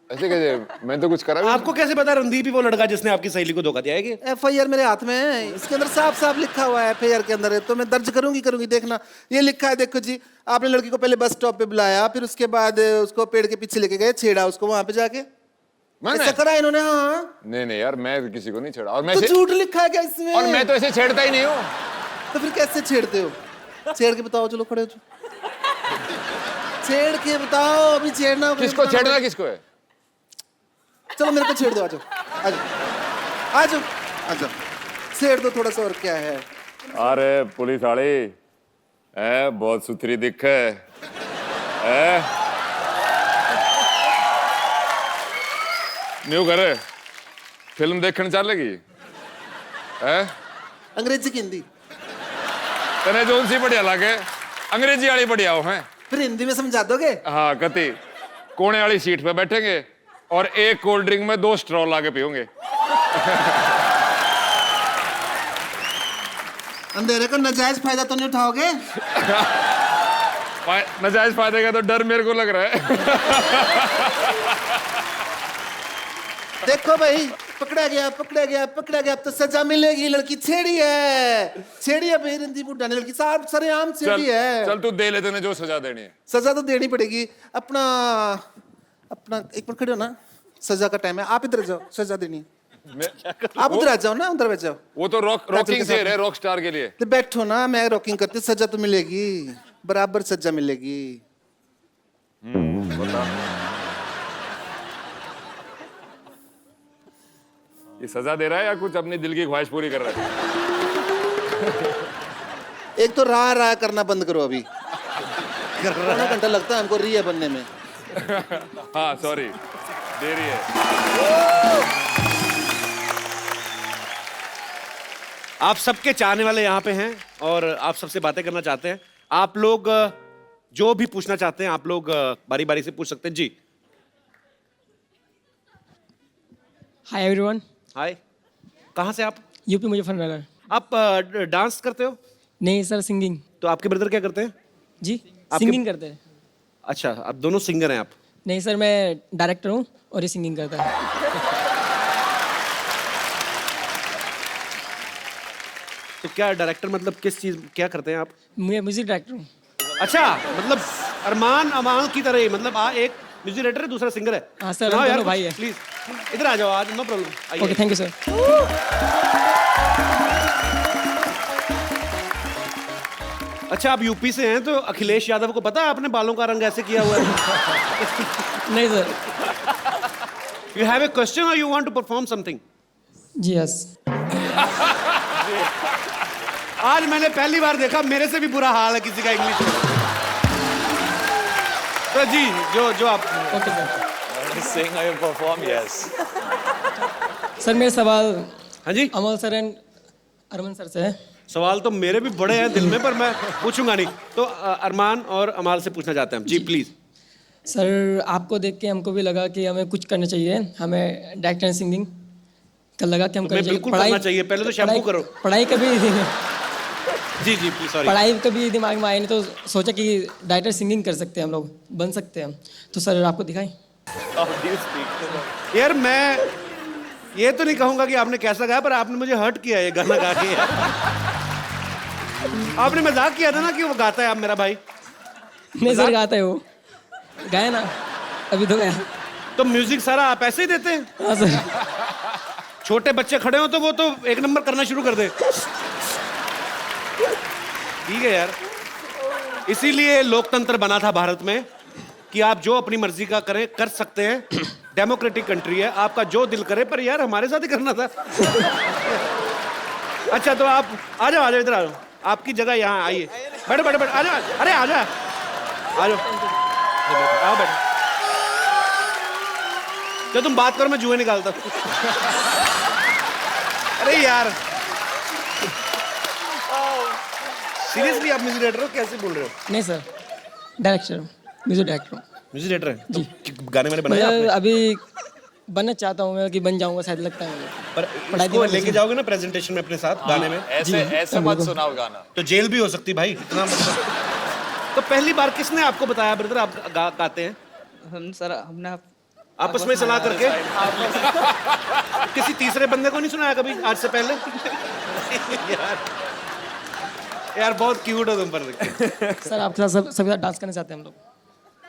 ऐसे कैसे? मैं तो कुछ करा भी आपको कैसे पता रणदीप ही वो लड़का जिसने आपकी सहेली को धोखा दिया है? कि FIR मेरे हाथ में है, इसके अंदर साफ साफ लिखा हुआ है, FIR के अंदर है, तो मैं दर्ज करूंगी देखना। ये लिखा है, देखो जी, आपने लड़की को पहले बस स्टॉप पे बुलाया, फिर उसके बाद उसको पेड़ के पीछे लेके गए, छेड़ा उसको वहां पे जाके, ऐसा करा इन्होंने। हाँ नहीं यार, मैं किसी को नहीं छेड़ा। और मैं तो झूठ लिखा है क्या इसमें? और मैं तो ऐसे छेड़ता ही नहीं हूँ। तो फिर कैसे छेड़ते हो? छेड़ के बताओ, चलो खड़े हो जाओ, छेड़ के बताओ। अभी छेड़ना किसको छेड़ना किसको है? चलो मेरे को छेड़ दो, आजो आजो आजो, छेड़ दो थोड़ा सा, और क्या है। अरे पुलिस वाली है, बहुत सुथरी दिख है। न्यू करे फिल्म देखने चलेगी है? अंग्रेजी की हिंदी? तने जो सी बढ़िया लागे, अंग्रेजी वाली बढ़िया हो है। फिर हिंदी में समझा दोगे? हाँ कति, कोने वाली सीट पे बैठेंगे और एक कोल्ड ड्रिंक में 2 स्ट्रॉ लाके पियोगे। अंधेरे का नाजायज फायदा तो नहीं उठाओगे? नाजायज फायदे का तो डर मेरे को लग रहा है। देखो भाई, पकड़ा गया अब तो सजा मिलेगी। लड़की छेड़ी है भाई, रणदीप हुड्डा ने लड़की साहब सरेआम छेड़ी है। चल तू दे ले, तूने जो सजा देनी है। सजा तो देनी पड़ेगी। अपना एक बार खड़े हो ना, सजा का टाइम है, आप इधर जाओ, सजा देनी है। आप उधर आ जाओ ना, उधर बैठ जाओ। वो तो रॉकिंग चेयर है, रॉक स्टार के लिए। तो बैठो ना, मैं रॉकिंग करती, सजा तो मिलेगी, बराबर सजा मिलेगी। बता, ये सजा दे रहा है या कुछ अपनी दिल की ख्वाहिश पूरी कर रहा है? एक तो राह करना बंद करो अभी। आधा घंटा लगता है हमको रिया बनने में। हाँ सॉरी, देरी है। आप सबके चाहने वाले यहाँ पे हैं और आप सबसे बातें करना चाहते हैं। आप लोग जो भी पूछना चाहते हैं आप लोग बारी बारी से पूछ सकते हैं। जी हाय एवरीवन। हाय, कहाँ से आप? यूपी मुजफ्फरनगर। आप डांस करते हो? नहीं सर, सिंगिंग। तो आपके ब्रदर क्या करते हैं? जी सिंगिंग करते हैं। अच्छा, आप दोनों सिंगर हैं आप? नहीं सर, मैं डायरेक्टर हूँ और ये सिंगिंग करता है। तो क्या डायरेक्टर मतलब किस चीज, क्या करते हैं आप? मैं म्यूजिक डायरेक्टर हूँ। अच्छा, मतलब अरमान अमाल की तरह ही, मतलब एक म्यूजिक डायरेक्टर है, दूसरा सिंगर है। हाँ सर, हम दोनों भाई है। प्लीज इधर आ जाओ आज, no problem. Okay, thank you sir. अच्छा, आप यूपी से हैं तो अखिलेश यादव को पता है आपने बालों का रंग ऐसे किया हुआ है? नहीं sir. You have a question और you want to perform something? जी यस। आज मैंने पहली बार देखा, मेरे से भी बुरा हाल है किसी का इंग्लिश में। तो जी जो आप। Okay sir. Sing or perform, yes. Sir मेरे सवाल हाँ जी अमल सर एंड अरमान सर से है। सवाल तो मेरे भी बड़े हैं दिल में, पर मैं पूछूंगा नहीं। तो अरमान और अमाल से पूछना चाहते हैं हम। जी प्लीज। सर आपको देख के हमको भी लगा कि हमें कुछ करना चाहिए, हमें डायरेक्टर एंड सिंगिंग का लगा कि हम करना चाहिए। बिल्कुल करना चाहिए, पहले तो शैम्पू करो। पढ़ाई कभी जी प्लीज, सॉरी। पढ़ाई कभी दिमाग में आई नहीं, तो सोचा कि डायरेक्टर सिंगिंग कर सकते हैं, हम लोग बन सकते हैं। तो सर आपको दिखाएं। यार मैं ये तो नहीं कहूंगा कि आपने कैसा गाया, पर आपने मुझे हर्ट किया ये गाना गा के। आपने मजाक किया था ना कि वो गाता है आप मेरा भाई। नहीं सर, गाता है वो, गाया ना अभी तो गाया। तो म्यूजिक सारा आप ऐसे ही देते हैं? हाँ सर। छोटे बच्चे खड़े हो तो वो तो एक नंबर करना शुरू कर दे। ठीक है यार, इसीलिए लोकतंत्र बना था भारत में कि आप जो अपनी मर्जी का करें कर सकते हैं। डेमोक्रेटिक कंट्री है, आपका जो दिल करे, पर यार हमारे साथ ही करना था। अच्छा तो आप आ जाओ इधर आ जाओ, आपकी जगह यहाँ आइए। बैठो बैठो बैठो, आ जाओ। अरे आ जाओ आ जाओ, आओ बैठो। तो तुम बात करो, मैं जुए निकालता हूँ। अरे यार सीरियसली आप म्यूजिक डायरेक्टर हो? कैसे बोल रहे हो? नहीं सर, डायरेक्टर हूँ, म्यूजिक डायरेक्टर हूँ। म्यूजिक डायरेक्टर है? जी। तो गाने वाने बनाए आपने? अभी बनना चाहता हूँ मैं, कि बन जाऊंगा शायद, लगता है मुझे। पर इसको लेके जाओगे ना प्रेजेंटेशन में अपने साथ गाने में? ऐसे मत सुनाओ गाना, तो जेल भी हो सकती भाई, इतना मतलब। तो पहली बार किसने आपको बताया ब्रदर आप गाते हैं? हम सर हमने आपस में सलाह करके किसी तीसरे बंदे को नहीं सुनाया कभी आज से पहले? यार बहुत क्यूट हो तुम पर। सर आपके साथ सभी साथ डांस करना चाहते हैं हम लोग।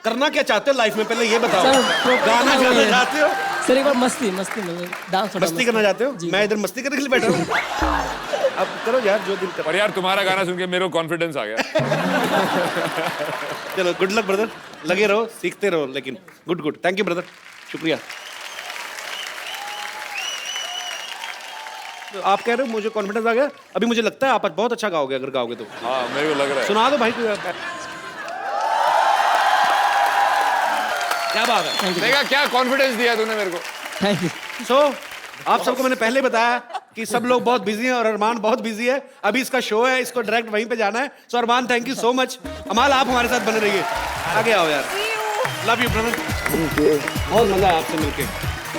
करना क्या चाहते हो लाइफ में पहले ये बताओ। सर, गाना गाना चाहते हो? सर एक बार मस्ती मतलब डांस मस्ती करना चाहते हो? मैं इधर मस्ती करने के लिए बैठा हूँ। अब करो यार जो दिल कर। पर यार तुम्हारा गाना सुन के मेरे को कॉन्फिडेंस आ गया। चलो गुड लक ब्रदर, लगे रहो सीखते रहो, लेकिन good good, thank you brother, शुक्रिया। तो आप कह रहे हो मुझे कॉन्फिडेंस आ गया, अभी मुझे लगता है आप बहुत अच्छा गाओगे अगर गाओगे तो। हाँ मेरे को लग रहा है। सुना दो भाई कोई। क्या बात है, देखा क्या कॉन्फिडेंस दिया तूने मेरे को। Thank you. सो आप सबको मैंने पहले बताया कि सब लोग बहुत बिजी हैं और अरमान बहुत बिजी है, अभी इसका शो है, इसको डायरेक्ट वहीं पे जाना है। सो अरमान थैंक यू सो मच। अमाल आप हमारे साथ बने रहिए, आगे आओ यार। लव यू ब्रदर, बहुत मजा आया आपसे मिलके।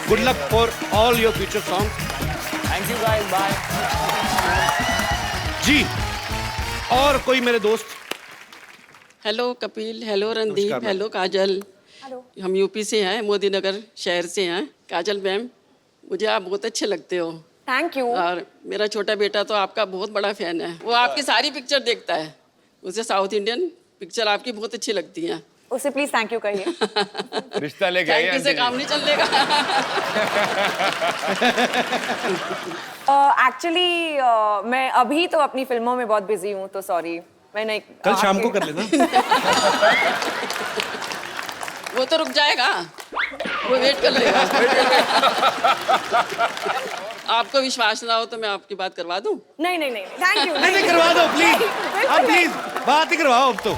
Good luck for all your future songs. Thank you guys, bye. जी और कोई मेरे दोस्त? हेलो कपिल, हेलो रणदीप, नमस्कार, हेलो काजल। हम यूपी से हैं, मोदी नगर शहर से हैं। काजल मैम, मुझे आप बहुत अच्छे लगते हो। Thank you. और मेरा छोटा बेटा तो आपका बहुत बड़ा फैन है, वो आपकी सारी पिक्चर देखता है, उसे साउथ इंडियन पिक्चर आपकी बहुत अच्छी लगती हैं। उसे प्लीज थैंक यू कहिए। रिश्ता लेके आई थैंक यू से काम नहीं चलेगा। एक्चुअली मैं अभी तो अपनी फिल्मों में बहुत बिजी हूँ, तो सॉरी मैं नहीं। कल शाम को कर लेना। वो तो रुक जाएगा, वो वेट कर लेगा। आपको विश्वास ना हो तो मैं आपकी बात करवा दूं? नहीं नहीं नहीं, थैंक यू। नहीं करवा दो प्लीज, आप प्लीज बात ही करवाओ अब तो।